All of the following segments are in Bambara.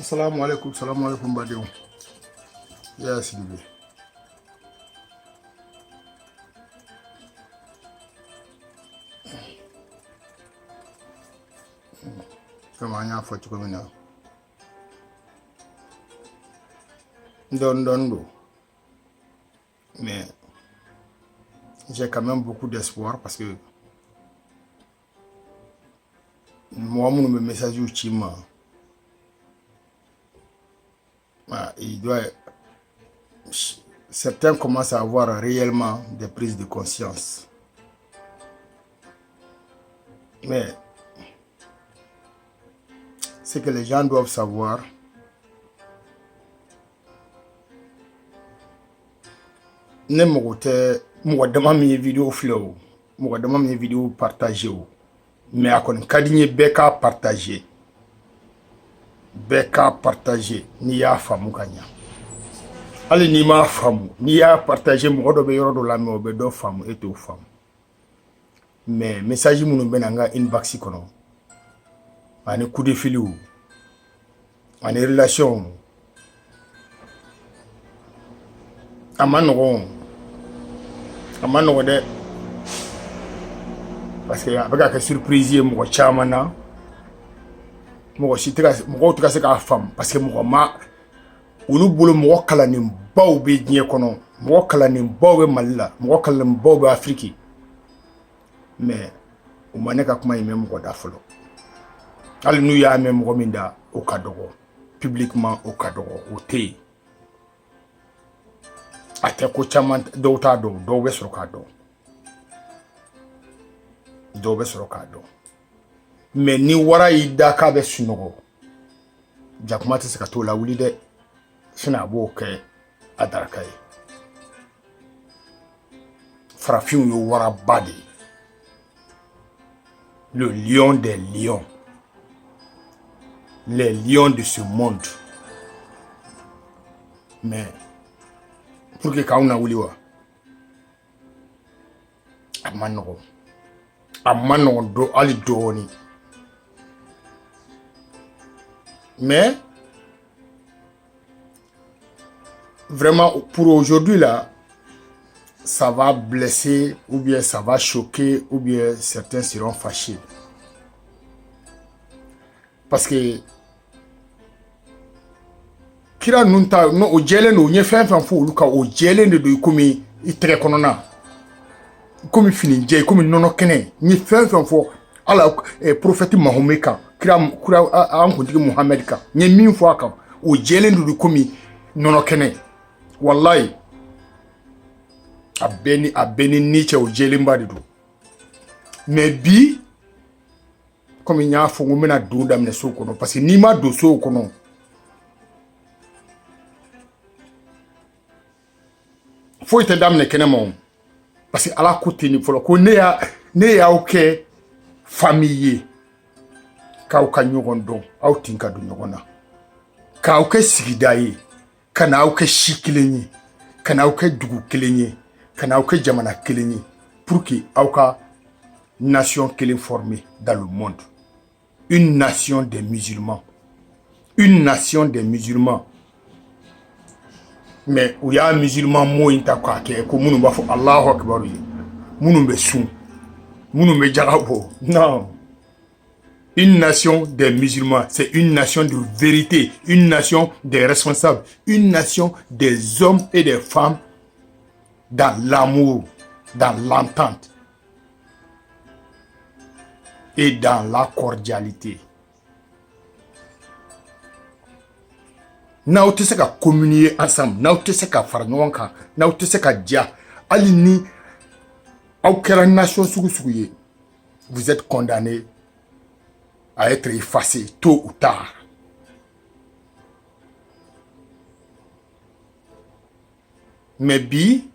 Assalamu alaikum Badiou. Yes, Bibi. Comment on a fait comme ça? Don. Mais j'ai quand même beaucoup d'espoir parce que moi, mon message ultime, il doit. Certains commencent à avoir réellement des prises de conscience. Mais ce que les gens doivent savoir, ne m'ont mes vidéos flow, m'ont mes vidéos partagées, mais à quoi kadine beka partagé, ni ya famu kanya. Ali ni ma famu, ni ya partagé mo do be yoro do la me obe do famu et to famu. Mais message munu benanga inbox kono. Ani coup de fil ou ani relation amanogo de parce que avec la surprise mo chamana mo sitira mo to ka se ka fam parce que mo ma ulu bulu mo kala ni baw be nye kono mo kala ni baw be malla mo kala ni baw be afriki mais o maneka kuma yime mo da folo al nu ya me mo minda o kadogo publiquement au kadogo o te ate ko chaman do ta do be soro kado mais ni wara ida ka be sunogo jakuma te se ka to la wuli de sina bo ke adarkai farafin yo wara badi le lion des lions, les lions de ce monde. Mais pour que kauna wuliwa amano do ali doni. Mais vraiment pour aujourd'hui là, ça va blesser ou bien ça va choquer ou bien certains seront fâchés. Parce que kira nunta no o jelen no nye fen fo luka o jelen de do komi itre konona komi fini je komi nono kene nye fen fo ala prophète Mahomet kan kira an ko digi Muhammad kan nye min fo aka o jelen de do komi nono kene wallahi abeni niche o jelen ba de do mais bi comme nya fo ngomena do damne so kono parce que ni ma do so kono faut te damne kenemo parce que ala côté ni folo ko ne ya oké famille ka o ka nyogon don aw tinka do nyogona ka o ke sigidaye kana o ke shikilenye kana o ke dugu kelenye kana o ke jamana kelenye pour que aw ka nation kelen formée dans le monde, une nation des musulmans, mais où il y a un musulman mo intaka ke ko munu ba fo Allahu akbar munu be sun munu be jagabo non, une nation des musulmans, c'est une nation de vérité, une nation des responsables, une nation des hommes et des femmes dans l'amour, dans l'entente et dans la cordialité. N'a te se ka communier ensemble, n'a te se ka fara ɲɔgɔn kan, n'a te se ka dia hali ni aw kɛra nation sugu ye, vous êtes condamnés à être effacés tôt ou tard. Mais bi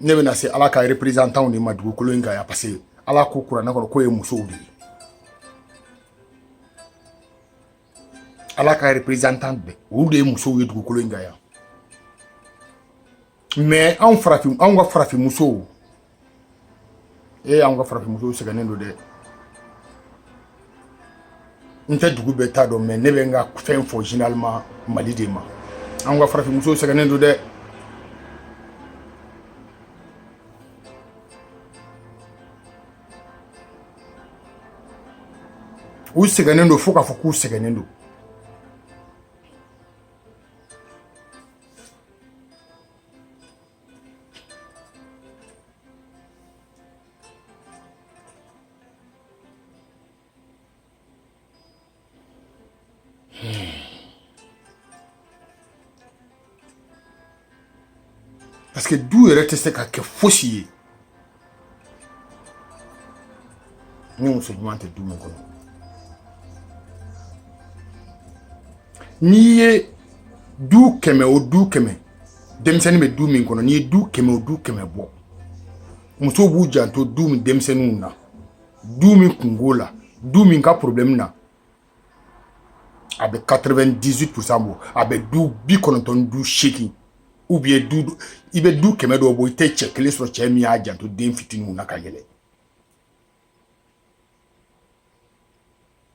ne bena se ala ka représentant ni madugu kolo inga ya parce que ala ko kurana ko ye muso de ala ka représentant de ou de muso ye dugu kolo inga ya mais on va frafi muso et on va frafi muso se ganen do de nte dugu bɛ taa dɔn mais ne bɛ n ka fɛn fɔ généralement Mali de ma an ka farafinmusow sɛgɛnnen don dɛ u sɛgɛnnen don fo k'a fɔ k'u sɛgɛnnen don parce que du yɛrɛ tɛ se ka kɛ fosi ye ni muso ɲuman tɛ du min kɔnɔ n'i ye du 100 o du 100 denmisɛnnin bɛ du min kɔnɔ n'i ye du 100 o du 100 bɔ musow b'u janto du min denmisɛnninw na du min kungo la du min ka problème na a bɛ 98% bɔ a bɛ du 90 du 8 ou bien du i bɛ du 100 dɔw bɔ i tɛ cɛ kelen sɔrɔ cɛ min y'a janto den fitininw na ka yɛlɛ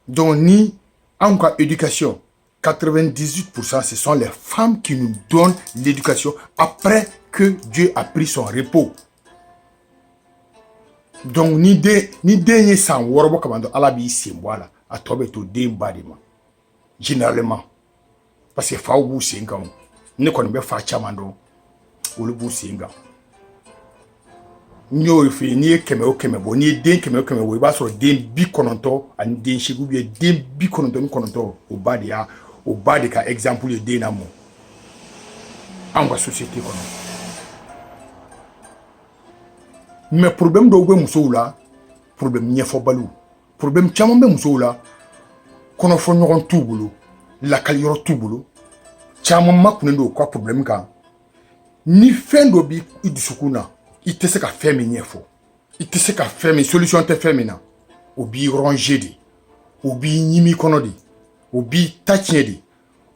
donc ni anw ka éducation 98% ce sont les femmes qui nous donnent l'éducation après que Dieu a pris son repos. Donc ni den ye san 6 bɔ kaban dɔn Ala b'i sen bɔ a la a tɔ bɛ to den ba de ma généralement parce que faw b'u sen kan ne kɔni bɛ fa caman dɔn olu b'u sen kan n y'o f'i ye n'i ye 100 o 100 bɔ n'i ye den 100 o 100 bɔ i b'a sɔrɔ den 90 ani den 8 ou bien den 99 o ba de ka exemple ye den na mɔ anw ka société kɔnɔ mais problème dɔw bɛ musow la problème ɲɛfɔbaliw problème caman bɛ musow la kɔnɔfɔ ɲɔgɔn t'u bolo lakali yɔrɔ t'u bolo caman makunnen don ka problème kan ni fɛn dɔ b'i dusukun na i tɛ se ka fɛn min ɲɛfɔ i tɛ se ka fɛn min solution tɛ fɛn min na o b'i ranger de o b'i ɲimi kɔnɔ de o b'i ta tiɲɛ de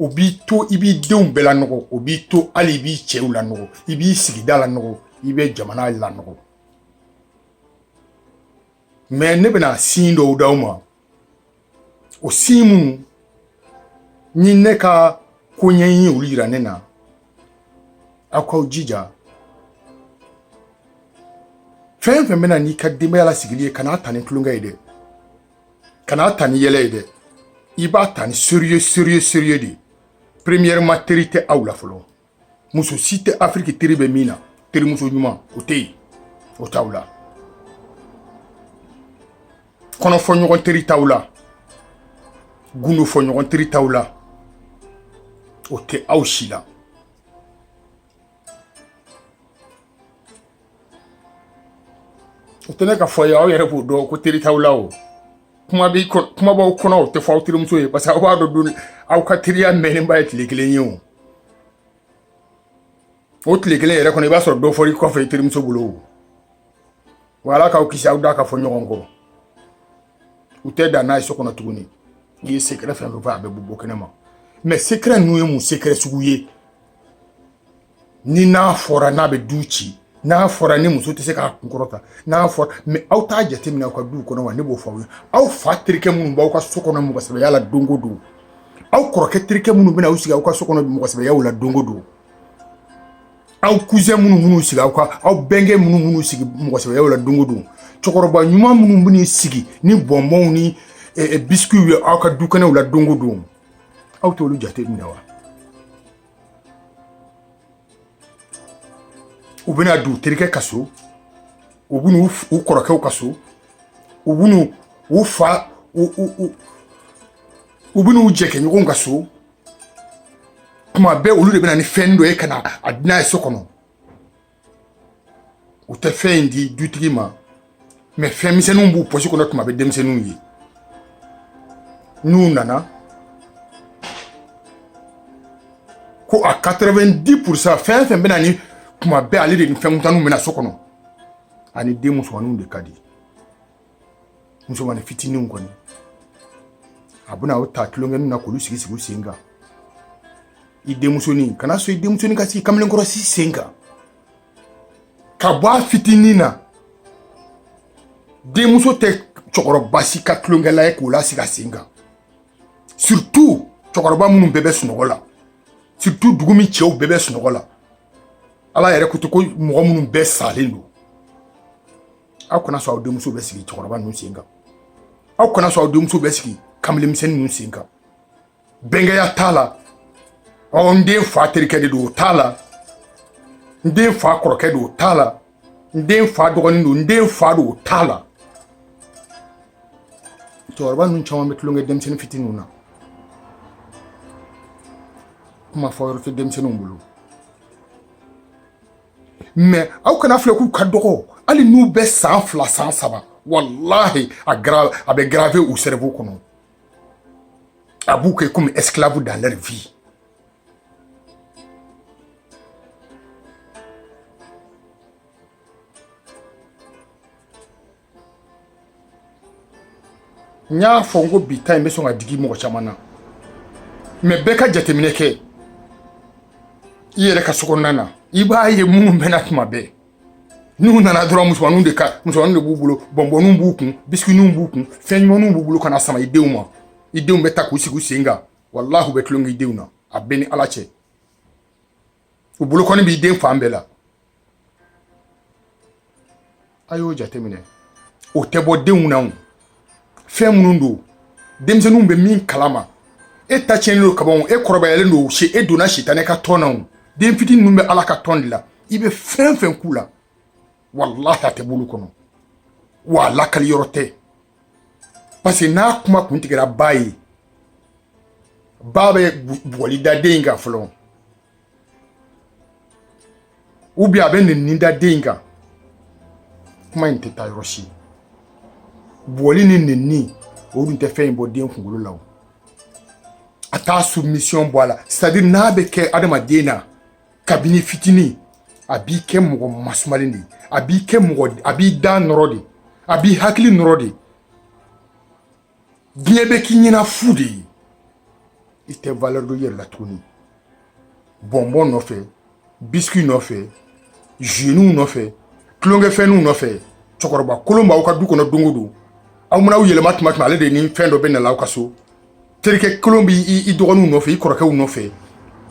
o b'i to i b'i denw bɛɛ lanɔgɔ o b'i to hali i b'i cɛw lanɔgɔ i b'i sigida lanɔgɔ i bɛ jamana lanɔgɔ mais ne bɛna sin dɔw d'aw ma o sin minnu ni ne ka koɲɛɲini olu yira ne na aw k'aw jija fɛn fɛn bɛna n'i ka denbaya lasigili ye kan'a ta ni tulonkɛ ye dɛ kan'a ta ni yɛlɛ ye dɛ i b'a ta ni sérieux de premièrement teri tɛ aw la fɔlɔ muso si tɛ Afrique teri bɛ min na terimuso ɲuman o tɛ yen o t'aw la kɔnɔfɔ ɲɔgɔn teri t'aw la gundo fɔ ɲɔgɔn teri t'aw la o tɛ aw si la o tɛ ne ka fɔ ye aw yɛrɛ b'o dɔn ko teri t'aw la o kuma b'aw kɔnɔ o tɛ fɔ aw terimuso ye parce que aw b'a dɔn don aw ka teriya mɛnnenba ye tile kelen ye o tile kelen yɛrɛ kɔnɔ i b'a sɔrɔ dɔ fɔra i kɔfɛ i terimuso bolo o wa Ala k'aw kisi aw da ka fɔ ɲɔgɔn kɔ u tɛ dan n'a ye so kɔnɔ tuguni i ye secret fɛn fɛn fɔ a bɛ bɔ kɛnɛ ma mais secret ninnu ye mun secret sugu ye ni n'a fɔra n'a bɛ du ci n'a fɔra ni muso tɛ se k'a kunkɔrɔta n'a fɔra mais aw t'a jateminɛ aw ka du kɔnɔ wa ne b'o fɔ aw ye aw fa terikɛ minnu b'aw ka so kɔnɔ mɔgɔsɛbɛya la don o don aw kɔrɔkɛ terikɛ minnu bɛna aw sigi aw ka so kɔnɔ mɔgɔsɛbɛyaw la don o don aw cousin minnu sigi aw bɛnkɛ minnu sigi mɔgɔsɛbɛyaw la don o don cɛkɔrɔba ɲuman minnu bɛn'i sigi ni bɔnbɔnw ni biscuits ye aw ka dukɛnɛw la don o don aw t'olu jateminɛ wa u bɛna du terikɛ ka so u bɛna u kɔrɔkɛw ka so u bɛna u fa u bɛna u jɛkɛɲɔgɔnw ka so tuma bɛɛ olu de bɛna ni fɛn dɔ ye ka na a di n'a ye so kɔnɔ u tɛ fɛn in di dutigi ma mais fɛn misɛnninw b'u poche kɔnɔ tuma bɛɛ denmisɛnninw ye n'u nana ko a 90% fɛn fɛn bɛna ni tuma bɛɛ ale de ni fɛn mutanninw bɛna so kɔnɔ ani den musomaninw de ka di musomanin fitininw kɔni a bɛna o ta tulonkɛnin na k'olu sigi u sen kan i denmusonin kana so i denmusonin ka sigi kamalenkɔrɔ si sen kan ka bɔ a fitinin na denmuso tɛ cɛkɔrɔba si ka tulonkɛla ye k'o lasigi a sen kan surtout cɛkɔrɔba minnu bɛɛ bɛ sunɔgɔ la surtout dugu min cɛw bɛɛ bɛ sunɔgɔ la ala yɛrɛ ko ten ko mɔgɔ minnu bɛɛ salen don aw kana sɔn aw denmuso bɛ sigi cɛkɔrɔba ninnu sen kan aw kana sɔn aw denmuso bɛ sigi kamalemisɛnnin ninnu sen kan bɛnkɛya t'a la n den fa terikɛ de don o t'a la n den fa kɔrɔkɛ don o t'a la n den fa dɔgɔnin don n den fa don o t'a la cɛkɔrɔba ninnu caman bɛ tulonkɛ denmisɛnnin fitininw na kuma fɔ yɔrɔ tɛ denmisɛnninw bolo mais aw kana filɛ k'u ka dɔgɔ hali n'u bɛ san 2 san 3 wallahi a bɛ graver u cerveau kɔnɔ a b'u kɛ comme esclave dans leur vie n y'a fɔ n ko bi ta in bɛ sɔn ka digi mɔgɔ caman na mais bɛɛ ka jateminɛ kɛ i yɛrɛ ka sokɔnɔna na i b'a ye minnu bɛna tuma bɛɛ n'u nana dɔrɔn musomaninw de b'u bolo bɔnbɔninw b'u kun bisikuininw b'u kun fɛn ɲumanninw b'u bolo ka na sama i denw ma i denw bɛ taa k'u sigi u sen kan wallahi u bɛ tulonkɛ i denw na a bɛɛ ni ala cɛ u bolokɔni b'i den fan bɛɛ la a y'o jateminɛ o tɛ bɔ denw na o fɛn minnu don denmisɛnninw bɛ min kalama e ta tiɲɛlen don kaban e kɔrɔbayalen don e donna sitanɛ ka tɔn na o den fitinin ninnu bɛ ala ka tɔn de la i bɛ fɛn fɛn k'u la wallahi a tɛ bolo kɔnɔ wa a lakali yɔrɔ tɛ parce que n'a kuma kun tigɛra ba ye ba bɛ bugɔli da den kan fɔlɔ ou bien a bɛ nɛnini da den kan kuma in tɛ taa yɔrɔ si bugɔli ni nɛnini o dun tɛ fɛn in bɔ den kunkolo la o a t'a soumission bɔ a la c'est à dire n'a bɛ kɛ adamaden na kabini fitinin a b'i kɛ mɔgɔ masumalen de a b'i kɛ mɔgɔ a b'i da nɔrɔ de a b'i hakili nɔrɔ de diɲɛ bɛ k'i ɲɛna fu de ye i tɛ valeur dɔ i yɛrɛ la tuguni bɔnbɔn nɔfɛ biscuit nɔfɛ jeunes nɔfɛ tulonkɛfɛnninw nɔfɛ cɛkɔrɔba kolon b'aw ka du kɔnɔ don o don aw mana aw yɛlɛma tuma ale de ni fɛn dɔ bɛ na aw ka so terikɛ kolon b'i dɔgɔninw nɔfɛ i kɔrɔkɛw nɔfɛ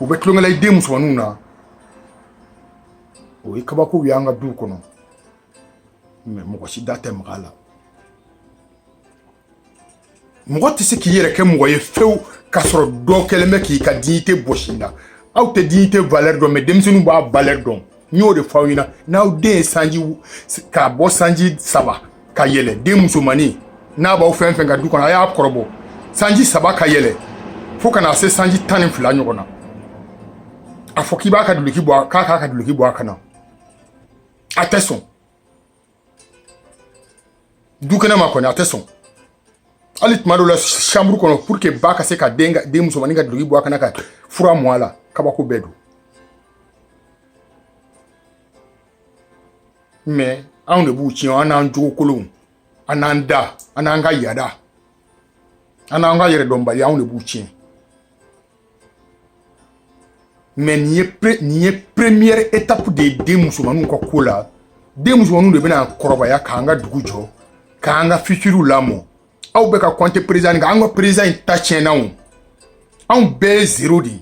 u bɛ tulonkɛ la i den musomaninw na o ye kabakow y'an ka du kɔnɔ mais mɔgɔ si da tɛ maga a la mɔgɔ tɛ se k'i yɛrɛ kɛ mɔgɔ ye fewu k'a sɔrɔ dɔ kɛlen bɛ k'i ka dignité bɔsi la aw tɛ dignité valeur dɔn mais denmisɛnninw b'a valeur dɔn n y'o de fɔ aw ɲɛna n'aw den ye sanji k'a bɔ sanji 3 ka yɛlɛ den musomanin n'a b'aw fɛn fɛn ka du kɔnɔ a y'a kɔrɔbɔ sanji 3 ka yɛlɛ fo ka na se sanji 12 ɲɔgɔn na a fɔ k'i b'a ka duloki bɔ k'a k'a ka duloki bɔ a kana a tɛ sɔn du kɛnɛ ma kɔni a tɛ sɔn hali tuma dɔw la chambre kɔnɔ pour que ba ka se ka den musomanin ka duloki bɔ a kana ka fura mɔ a la kabako bɛɛ don mais anw de b'u tiɲɛ an n'an jogo kolonw an n'an da an n'an ka yada an n'an ka yɛrɛdɔnbali anw de b'u tiɲɛ mais nin ye première étape de den musomaninw ka ko la den musomaninw de bɛna kɔrɔbaya k'an ka dugu jɔ k'an ka futur lamɔ aw bɛ ka compter président kan an ka président in ta tiɲɛna o anw bɛɛ ye zéro de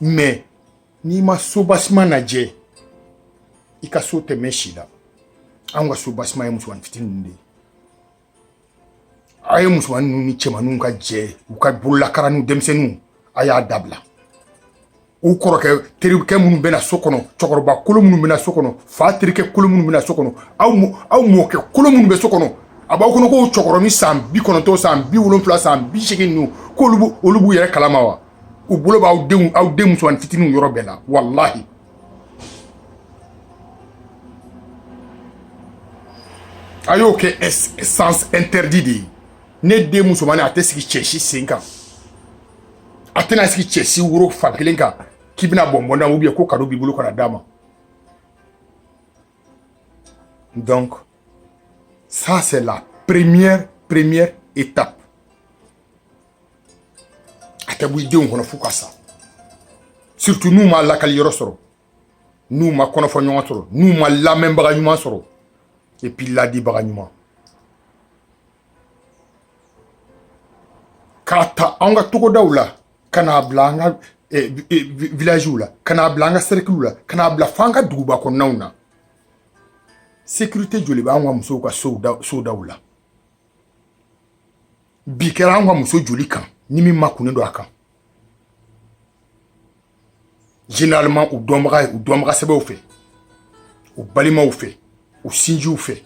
mais n'i ma sobasima lajɛ i ka so tɛ mɛn si la anw ka sobasima ye musomanin fitinin ninnu de ye a ye musomanin ninnu ni cɛmaninw ka jɛ u ka bololakara n'u denmisɛnninw a y'a dabila u kɔrɔkɛ terikɛ minnu bɛna so kɔnɔ cɛkɔrɔba kolon minnu bɛna so kɔnɔ fa terikɛ kolon minnu bɛna so kɔnɔ aw mɔkɛ kolon minnu bɛ so kɔnɔ a b'aw kɔnɔ ko cɛkɔrɔba san 90 san 70 san 80 ninnu k'olu b'u yɛrɛ kalama wa u bolo b'aw den musomanin fitininw yɔrɔ bɛɛ la wallahi a y'o kɛ sens interdit de ye ne den musomanin a tɛ sigi cɛ si sen kan a tɛna sigi cɛ si woro fan kelen kan k'i bɛna bɔnbɔn d'a ma ou bien ko cadeau b'i bolo kana d'a ma donc ça c'est la première étape a tɛ bɔ i denw kɔnɔ fo ka sa surtout n'u ma lakali yɔrɔ sɔrɔ n'u ma kɔnɔfɔ ɲɔgɔn sɔrɔ n'u ma lamɛnbaga ɲuman sɔrɔ et puis ladibaga ɲuman kata anga togo dawla kana blanga village la kana blanga cercle la kana bla fanga duba ko nawna sécurité joli ba anga muso ka so dawla bi kera anga muso joli kan ni mi makune do aka généralement ou domra sebe ou fait ou balima ou fait ou sinji ou fait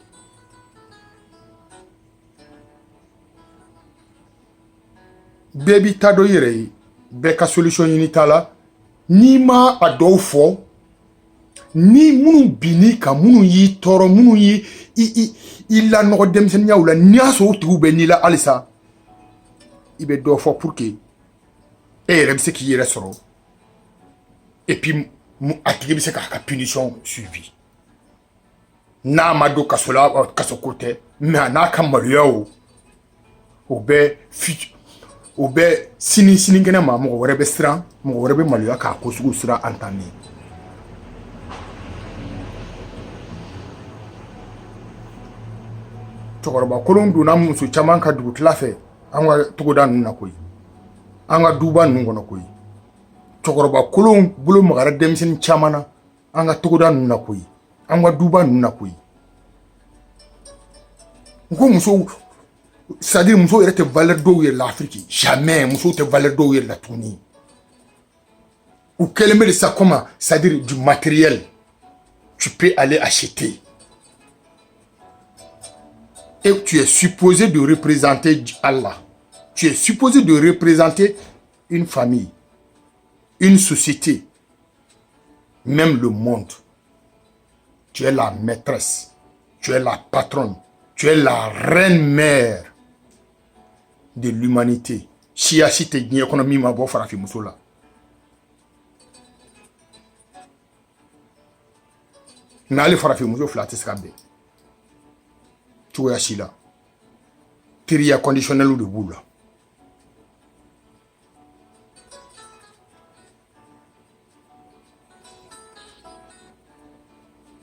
baby tado yere be ka solution yini tala ni ma ado fo ni munu bini ka munu yi toro munu yi illa no dem sen nyawla ni aso tu be ni la alisa ibe do fo pour que rem se ki yere soro et puis atigi se ka punition suivi na mado kasola kasokote mais na kamaluya o be o be sini ngene ma mo wore be sran mo wore be maluya ka ko sugu sira antani tokoroba kolon du na musu chaman ka du tlafe anga tugoda nuna koyi anga duba nungono koyi tokoroba kolon bulo magara demsin chamana anga tugoda nuna koyi anga duba nuna koyi ngo muso c'est-à-dire muso était valeur d'eau l'Afrique jamais muso était valeur d'eau la Tuni ou quel met ça comment c'est-à-dire du matériel tu peux aller acheter et tu es supposé de représenter Allah, tu es supposé de représenter une famille, une société, même le monde. Tu es la maîtresse, tu es la patronne, tu es la reine-mère de l'humanité. Si tu es une économie, ma voix fera la. N'allez fera muso flatter ce cabé. Tu es assis là. Tiria conditionnel ou de boule.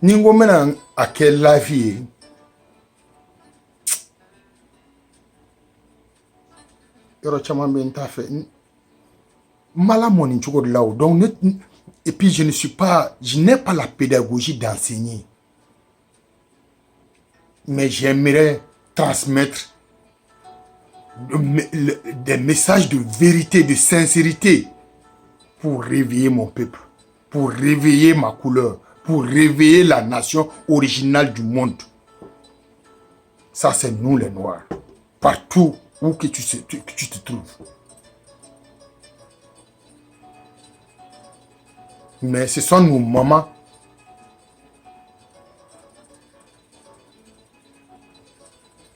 Ningo mena à quelle la vie yoro chama benta fait mala moni chuko de là-haut donc et puis je n'ai pas la pédagogie d'enseigner mais j'aimerais transmettre des messages de vérité, de sincérité pour réveiller mon peuple, pour réveiller ma couleur, pour réveiller la nation originale du monde. Ça, c'est nous les Noirs. Partout où que tu te trouves. Mais ce sont nos mamans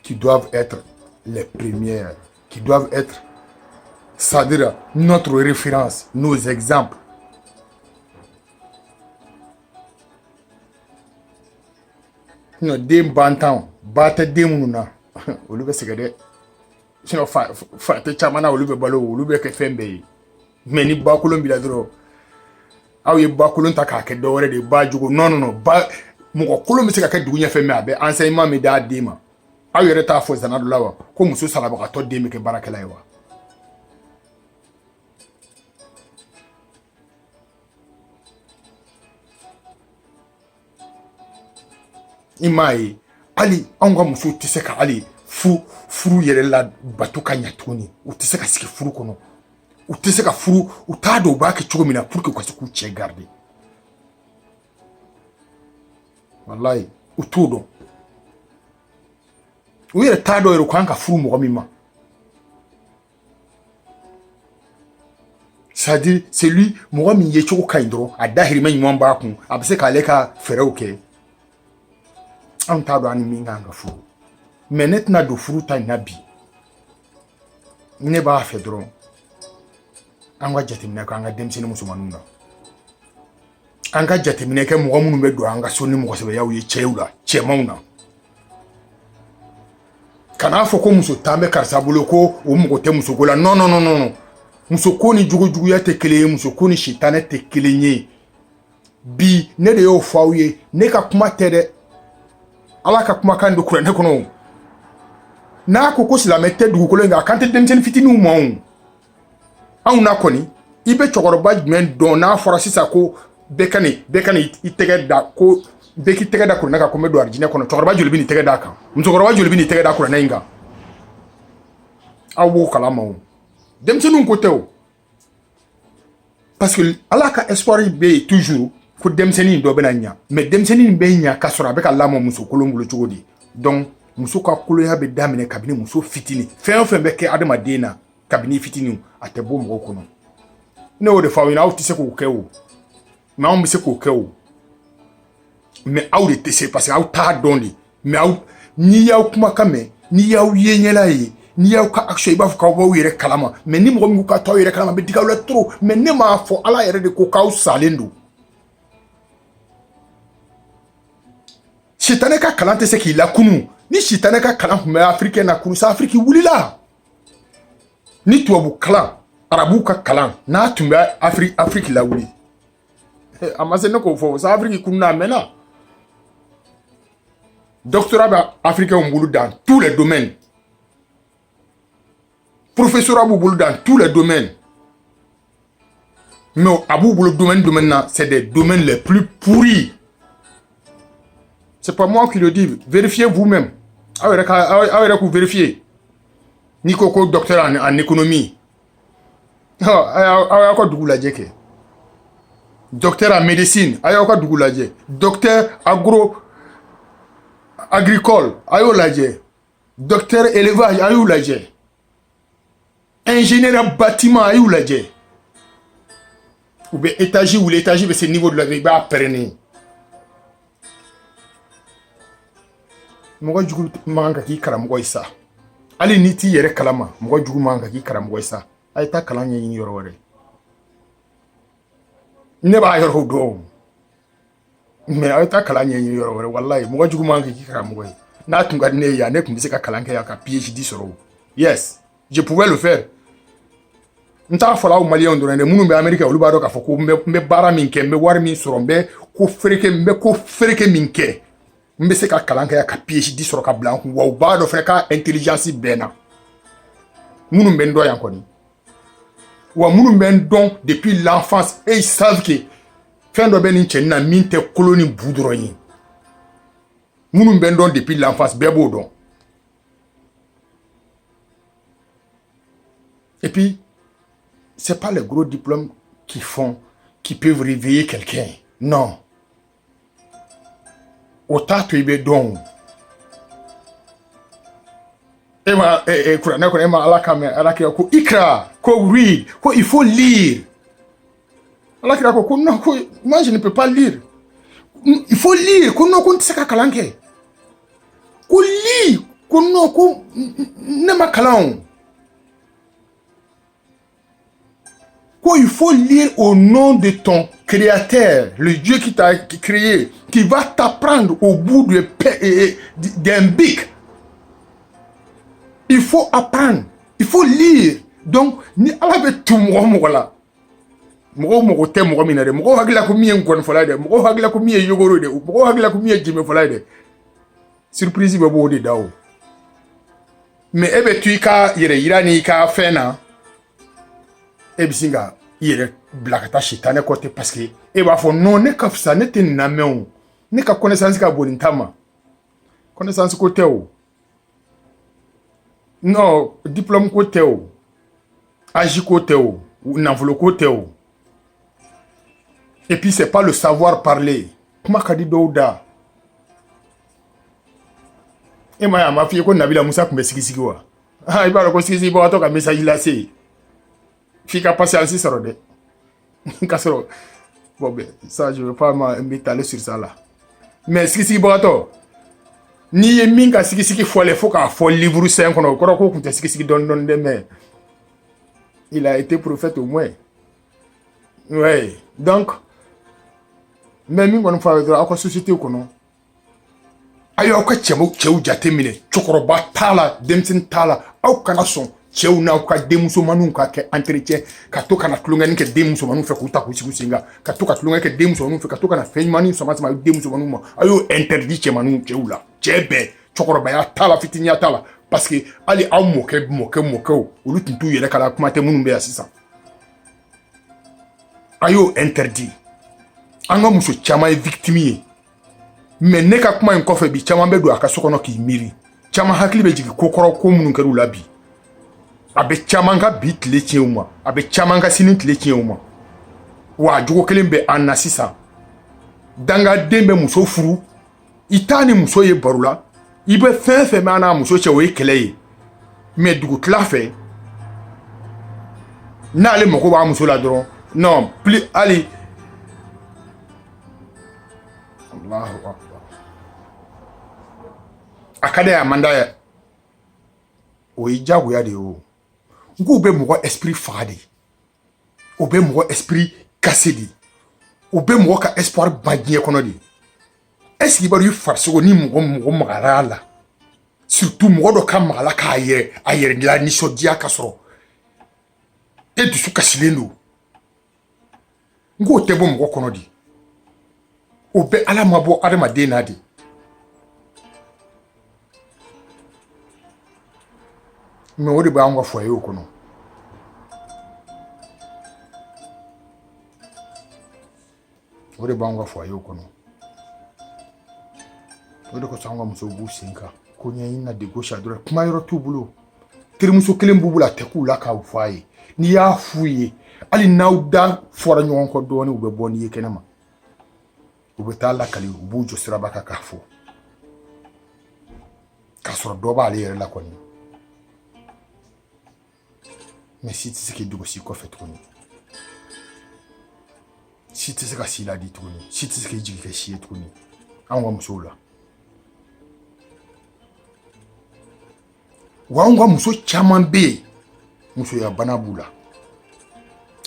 qui doivent être les premières, qui doivent être, c'est-à-dire notre référence, nos exemples. No dem bantan bata demuna olube segede sino fa te chamana olube balo olube ke fembe meni ba kolon bila dro aw ye ba kolon ta ka ke do wore de ba jugo non ba mo ko kolon mi se ka ke dugunya fembe abe enseignement mi da dema aw yere ta fo zanadu lawa ko muso salaba ka to demi ke barakela yiwa imai ali anga muso tiseka ali furu yere la batuka nyatuni utiseka siki furu kono utiseka furu utado ba ke chugo mina pour que kwasi ku che garder wallahi utudo uyere tado yero kwanka furu mo mima c'est-à-dire c'est lui mo mi ye chugo kaindro adahiri manyi mwamba ku abse ka leka fereuke an tado ani minga nga furu mais netna do furu ta nabi ne ba fe dron anga jatimina ka anga demsene musumanuna anga jatimina ke mo munu be do anga sonni mo sebe yawo ye chewla chemauna kana fo ko muso tambe karsa bolo ko o mo te muso gola non muso ko ni jugu ya te kele muso ko ni shitane te kelenye bi ne de yo fawye ne ka kuma tere ala ka kuma kan do kurane kono n'a ko ko silamɛ tɛ dugukolo in kan a kan tɛ denmisɛnnin fitininw ma o anw na kɔni i bɛ cɛkɔrɔba jumɛn dɔn n'a fɔra sisan ko bɛɛ ka nin i tɛgɛ da ko bɛɛ k'i tɛgɛ da kuranɛ kan ko n bɛ don arijinɛ kɔnɔ cɛkɔrɔba joli bɛ n'i tɛgɛ da kan musokɔrɔba joli bɛ n'i tɛgɛ da kuranɛ in kan aw b'o kalama o denmisɛnninw ko tɛ o parce que ala ka espoir bɛ yen toujours ko denmisɛnnin dɔ bɛna ɲa mais denmisɛnnin bɛ ɲa ka sɔrɔ a bɛ ka lamɔ muso kolon bolo cogo di donc muso ka kolonya bɛ daminɛ kabini muso fitinin fɛn o fɛn bɛ kɛ adamaden na kabini fitinin a tɛ bɔ mɔgɔw kɔnɔ ne y'o de fɔ aw ɲɛna aw tɛ se k'o kɛ o mais anw bɛ se k'o kɛ o mais aw de tɛ se parce que aw t'a dɔn de mais aw n'i y'aw kumakan mɛn n'i y'aw ye ɲɛla ye n'i y'aw ka action i b'a fɔ k'aw b'aw yɛrɛ kalama mais ni mɔgɔ min ko k'a t'aw yɛrɛ kalama a bɛ digi aw la trop mais ne m'a fɔ ala yɛrɛ de ko k'aw salen don sitanɛ ka kalan tɛ se k'i lakunu ni sitanɛ ka kalan tun bɛ afirikɛn na kunu sa afiriki wulila ni tubabu kalan arabu ka kalan n'a tun bɛ afiriki lawuli a ma se ne k'o fɔ sa afiriki kunu na a mɛnna doctorat bɛ africains bolo dans tous les domaines professorat b'u bolo dans tous les domaines mais à b'u bolo domaine là c'est des domaines les plus pourris. C'est pas moi qui le dis, vérifiez vous-même. Vous vérifiez. Ni koko docteur en économie. Docteur en médecine. Docteur agricole. Docteur élevage. Ingénieur en bâtiment. Ou bien étage ou l'étage, c'est le niveau de la vie. Mɔgɔ jugu man ka k'i karamɔgɔ ye sa hali ni t'i yɛrɛ kalama mɔgɔ jugu man ka k'i karamɔgɔ ye sa a ye taa kalan ɲɛɲini yɔrɔ wɛrɛ ne b'a yɔrɔw dɔn mais a ye taa kalan ɲɛɲini yɔrɔ wɛrɛ walayi mɔgɔ jugu man ka k'i karamɔgɔ ye n'a tun ka di ne ye yan ne tun bɛ se ka kalan kɛ yan ka PhD sɔrɔ yes je pouvais le faire n t'a fɔla aw maliyɛnw dɔrɔn dɛ minnu bɛ Amérique olu b'a dɔn k'a fɔ ko n bɛ baara min kɛ n bɛ wari min sɔrɔ n bɛ ko fereke min kɛ n bɛ se ka kalan kɛ ka PhD sɔrɔ ka bila n kun wa u b'a dɔn fɛnɛ ka intelligence bɛɛ na minnu bɛ n dɔn yan kɔni wa minnu bɛ n dɔn depuis l'enfance et ils savent que fɛn dɔ bɛ nin cɛnin na min tɛ kolo ni bu dɔrɔn ye minnu bɛ n dɔn depuis l'enfance bɛɛ b'o dɔn et puis c'est pas les gros diplômes qui peuvent réveiller quelqu'un non. Otato ibe don ema kuranɛ kɔnɔ ema ala kira ko ikra ko read ko il faut lire ala kira ko non ko moi je ne peux pas lire il faut lire ko non ko n tɛ se ka kalan kɛ ko lire ko non ko ne ma kalan ko il faut lire au nom de ton créateur, le Dieu qui t'a créé, qui va t'apprendre au bout d'un bic. Il faut apprendre, il faut lire. Donc, ni ala be tout mɔgɔ la. Mɔgɔ tɛ mɔgɔ min na dɛ. Mɔgɔ hakilila ko min ye nkɔni fɔla dɛ. Mɔgɔ hakilila ko min ye yogoro dɛ. Mɔgɔ hakilila ko min ye jɛmɛ fɔla dɛ. Surprise bɛ b'o de da o. Mais e bɛ to i ka yɛrɛ yira ni i ka fɛn na. E bɛ sin ka i yɛrɛ bila ka taa sitanɛ kɔtɛ parce que e b'a fɔ non ne ka fisa ne tɛ nin lamɛn o ne ka connaissance ka bon nin ta ma connaissance ko tɛ o non diplôme ko tɛ o âge ko tɛ o nafolo ko tɛ o et puis c'est pas le savoir parler kuma ka di dɔw da e ma ye a ma f'i ye ko Nabila Musa tun bɛ sigisigi wa i b'a dɔn ko sigisigibagatɔ ka message lase f'i ka patience sɔrɔ dɛ bon ben ça je veux pas m'étaler sur ça là mais sigisigibagatɔ n'i ye min ka sigisigi fɔlen fo k'a fɔ livre 5 kɔnɔ o kɔrɔ ko tun tɛ sigisigi dɔɔni dɛ mais il a été prophète au moins ouais donc mais min kɔni fɔ a ye dɔrɔn aw ka société kɔnɔ a y'aw ka cɛw jate minɛ cɛkɔrɔba t'a la denmisɛnnin t'a la aw kana sɔn cɛw n'aw ka denmusomaninw ka kɛ entretien ka to kana tulonkɛni kɛ denmusomaninw fɛ k'u ta k'u sigi u sen kan ka to ka tulonkɛ kɛ denmusomaninw fɛ ka to kana fɛn ɲumannin sama denmusomaninw ma a y'o interdit cɛmaninw cɛw la cɛ bɛɛ cɛkɔrɔbaya t'a la fitiniya t'a la parce que ali aw mɔkɛ olu tun t'u yɛrɛ kala kuma tɛ minnu bɛ yan sisan a y'o interdit an ka muso caman ye victime ye mais ne ka kuma in kɔfɛ bi caman bɛ don a ka so kɔnɔ k'i miiri caman hakili bɛ jigin ko kɔrɔ ko minnu kɛr'u la bi a bɛ caman ka bi tile tiɲɛ u ma a bɛ caman ka sini tile tiɲɛ u ma wa a jogo kelen bɛ an na sisan dangaden bɛ muso furu i t'a ni muso ye baro la i bɛ fɛn fɛn mɛn a n'a muso cɛ o ye kɛlɛ ye mais dugutila fɛ n'ale mago b'a muso la dɔrɔn non plus hali Allahu akbar a ka d'a ye a man d'a ye o ye diyagoya de ye o n k'u bɛ mɔgɔ esprit faga de o bɛ mɔgɔ esprit cassé de o bɛ mɔgɔ ka espoir ban diɲɛ kɔnɔ de est-ce que i b'a dɔn i farisogo ni mɔgɔ magara la surtout mɔgɔ dɔ ka magala k'a yɛrɛ la nisɔndiya ka sɔrɔ e dusu kasilen don n k'o tɛ bɔ mɔgɔ kɔnɔ de o bɛ ala ma bɔ adamaden na de mais o de b'an ka foyer kɔnɔ o de b'an ka foyer kɔnɔ o de kosɔn an ka musow b'u sen kan ko ɲɛɲini na de gauche à droite kuma yɔrɔ t'u bolo terimuso kelen b'u bolo a tɛ k'u la k'aw fɔ a ye n'i y'a f'u ye hali n'aw da fɔra ɲɔgɔn kɔ dɔɔni u bɛ bɔ n'i ye kɛnɛma u bɛ taa lakali u b'u jɔ siraba kan k'a fɔ k'a sɔrɔ dɔ b'ale yɛrɛ la kɔni mais si tɛ se k'i dogosi kɔfɛ tuguni si tɛ se ka si ladi tuguni si tɛ se k'i jigi kɛ si ye tuguni anw ka musow la wa anw ka muso caman bɛ yen musoya bana b'u la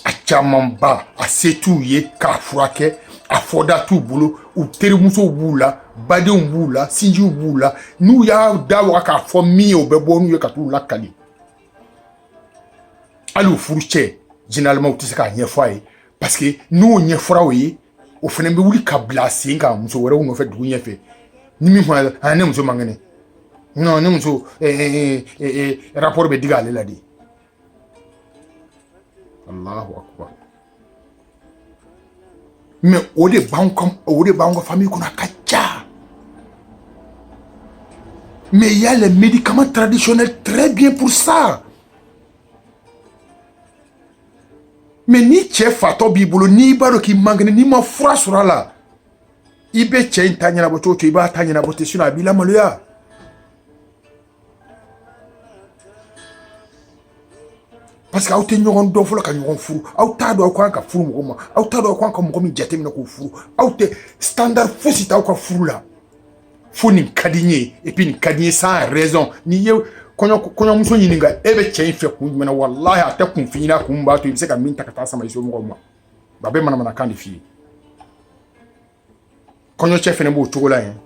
a camanba a se t'u ye k'a furakɛ a fɔda t'u bolo u terimusow b'u la badenw b'u la sinjiw b'u la n'u y'a da waga k'a fɔ min ye o bɛ bɔ n'u ye ka t'u lakali hali u furu cɛ généralement u tɛ se k'a ɲɛfɔ a ye parce que n'o ɲɛfɔra o ye o fana bɛ wuli ka bila sen kan muso wɛrɛw nɔfɛ dugu ɲɛfɛ ni min fana ne muso man kɛnɛ non ne muso rapport bɛ digi ale la de Allahu akbar mais o de b'anw ka famille kɔnɔ a ka ca mais il y a les médicaments traditionnels très bien pour ça mais ni cɛ fatɔ b'i bolo n'i b'a dɔn k'i man kɛnɛ n'i ma fura sɔrɔ a la i bɛ cɛ in ta ɲɛnabɔ cogo o cogo i b'a ta ɲɛnabɔ ten sinon a b'i lamaloya parce que aw tɛ ɲɔgɔn dɔn fɔlɔ ka ɲɔgɔn furu aw t'a dɔn aw kan ka furu mɔgɔ ma aw t'a dɔn aw kan ka mɔgɔ min jateminɛ k'o furu aw tɛ standard fosi t'aw ka furu la fo nin ka di n ye et puis nin ka di n ye sans raison n'i ye kɔɲɔmuso ɲininka e bɛ cɛ in fɛ kun jumɛn na walahi a tɛ kun f'i ɲɛna kun b'a to i bɛ se ka min ta ka taa sama i somɔgɔw ma a bɛ manamanakan de f'i ye kɔɲɔcɛ fɛnɛ b'o cogo la yen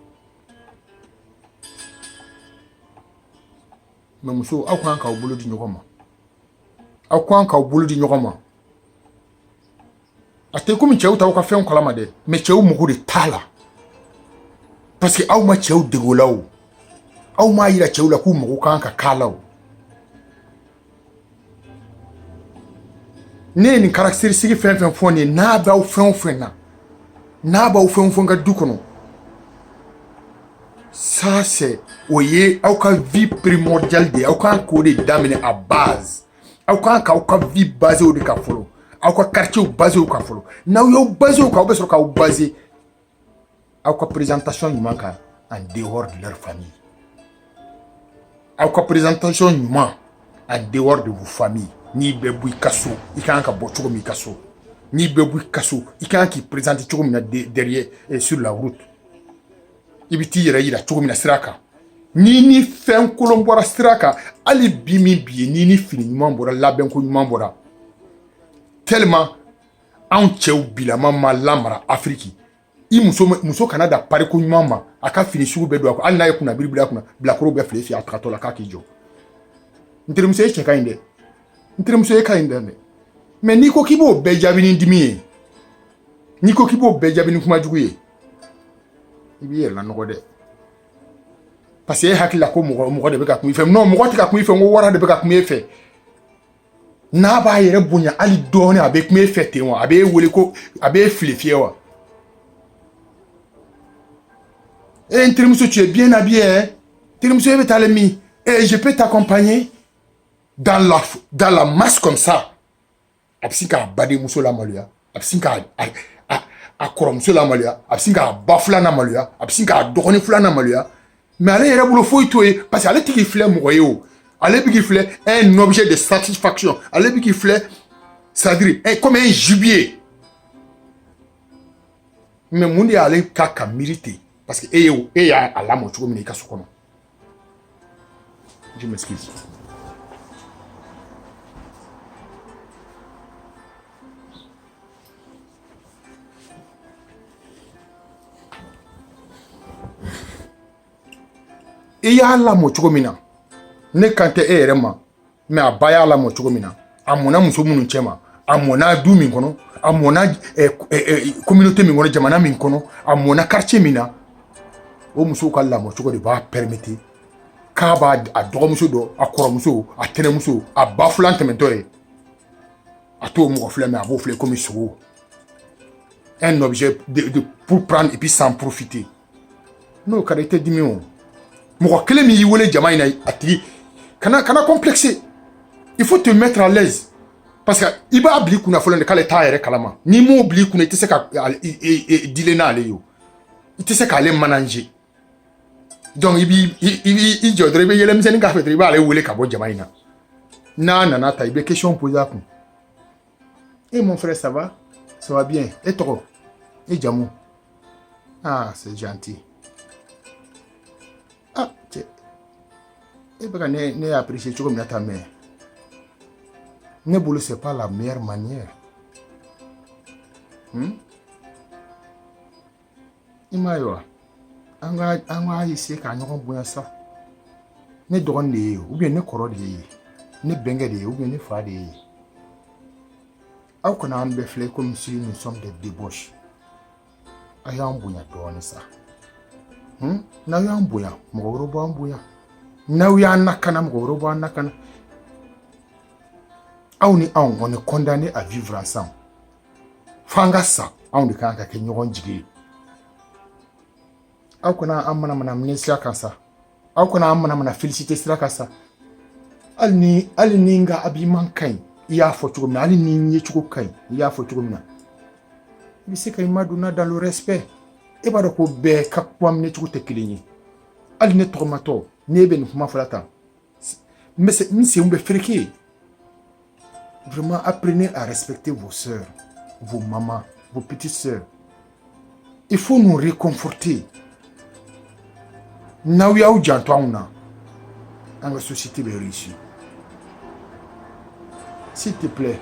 mais muso aw kan k'aw bolo di ɲɔgɔn ma aw kan k'aw bolo di ɲɔgɔn ma a tɛ komi cɛw t'aw ka fɛnw kalama dɛ mais cɛw mago de t'a la parce que aw ma cɛw dege o la o aw m'a yira cɛw la k'u mago kan ka k'a la o ne ye nin caractéristique fɛn fɛn fɔ nin ye n'a b'aw fɛn o fɛn na n'a b'aw fɛn o fɛn ka du kɔnɔ ça c'est o ye aw ka vie primordiale de aw kan k'o de daminɛ à base aw kan k'aw ka vie basée o de kan fɔlɔ aw ka quartier basé o kan fɔlɔ n'aw y'aw basé o kan aw bɛ sɔrɔ k'aw basé aw ka présentation ɲuman kan en dehors de leur famille aw ka présentation ɲuman en dehors de vos familles n'i bɛ bɔ i ka so i kan ka bɔ cogo min i ka so n'i bɛ bɔ i ka so i kan k'i présenter cogo min na derrière sur la route i bɛ t'i yɛrɛ yira cogo min na sira kan n'i ni fɛn kolon bɔra sira kan hali bi min bi ye n'i ni fini ɲuman bɔra labɛnko ɲuman bɔra tellement anw cɛw bilama ma lamara Afrique i muso kana da pariko ɲuman ma a ka fini sugu bɛɛ don a ko hali n'a ye kunnabiri bila a kunna bilakorow bɛɛ filɛ fiyɛ a tagatɔ la k'a k'i jɔ n terimuso ye cɛ ka ɲi dɛ n terimuso ye ka ɲi dɛ mais n'i ko k'i b'o bɛɛ jaabi ni dimi ye n'i ko k'i b'o bɛɛ jaabi ni kuma jugu ye i b'i yɛrɛ lanɔgɔ dɛ parce que e hakila ko mɔgɔ de bɛ ka kuma i fɛ non mɔgɔ tɛ ka kuma i fɛ n ko wara de bɛ ka kuma e fɛ n'a b'a yɛrɛ bonya hali dɔɔni a bɛ kuma e fɛ ten wa a b'e wele ko a b'e fili fiyɛ wa n terimuso tu es bien habillé hein terimuso e bɛ taa min et je peux t'accompagner dans la masse comme ça a bɛ sin k'a badenmuso lamaloya a bɛ sin k'a a kɔrɔmuso lamaloya a bɛ sin k'a ba filanan maloya a bɛ sin k'a dɔgɔnin filanan maloya mais ale yɛrɛ bolo foyi t'o ye parce que ale tɛ k'i filɛ mɔgɔ ye o ale bɛ k'i filɛ un objet de satisfaction ale bɛ k'i filɛ c'est-à-dire comme un gibier mais mun de y'ale ka miiri ten parce que e y'a lamɔ cogo min na i ka so kɔnɔ je m'excuse i y'a lamɔ cogo min na ne kan tɛ e yɛrɛ ma mais a ba y'a lamɔ cogo min na a mɔna muso minnu cɛ ma a mɔna du min kɔnɔ a mɔna communauté min kɔnɔ jamana min kɔnɔ a mɔna quartier min na o musow ka lamɔ cogo de b'a permettre k'a b'a a dɔgɔmuso dɔ a kɔrɔmuso a tɛnɛmuso a ba filan tɛmɛtɔ ye a t'o mɔgɔ filɛ mais a b'o filɛ comme sogo un objet pour prendre et puis s'en profiter n'o ka di i tɛ dimi o mɔgɔ kelen min y'i wele jama in na a tigi kana complexer il faut te mettre à l'aise parce que i b'a bila i kunna fɔlɔ de k'ale t'a yɛrɛ kalama n'i m'o bila i kunna i tɛ se ka dealer n'ale ye o i tɛ se k'ale manager donc i jɔ dɔrɔn i bɛ yɛlɛmisɛnnin k'a fɛ dɔrɔn i b'ale wele ka bɔ jama in na n'a nana ta i bɛ question poser a kun eh mon frère ça va bien e tɔgɔ e jamu ah c'est gentil ah cɛ e bɛ ka ne apprécier cogo min na ta mais ne bolo c'est pas la meilleure manière i m'a ye wa an ka essayer ka ɲɔgɔn bonya sa ne dɔgɔnin de ye ou bien ne kɔrɔ de ye ne bɛnkɛ de ye ou bien ne fa de ye aw kana an bɛɛ filɛ comme si nous sommes des débauches a y'an bonya dɔɔni sa n'aw y'an bonya mɔgɔ wɛrɛw b'an bonya n'aw y'an lakana mɔgɔ wɛrɛw b'an lakana aw ni anw on est condamné à vivre ensemble f'an ka sa anw de kan ka kɛ ɲɔgɔn jigi ye aw kana an mana minɛ sira kan sa aw kana an mana féliciter sira kan sa hali ni n ka habillement ka ɲi i y'a fɔ cogo min na hali ni n ye cogo ka ɲi i y'a fɔ cogo min na i bɛ se ka i madonna dans le respect e b'a dɔn ko bɛɛ ka kuma minɛ cogo tɛ kelen ye hali ne tɔgɔmatɔ n'e bɛ nin kuma fɔla tan n senw bɛ fereke vraiment apprenez à respecter vos sœurs vos mamans vos petites sœurs il faut nous réconforter n'aw y'aw janto anw na an ka société bɛ réussir s'il te plaît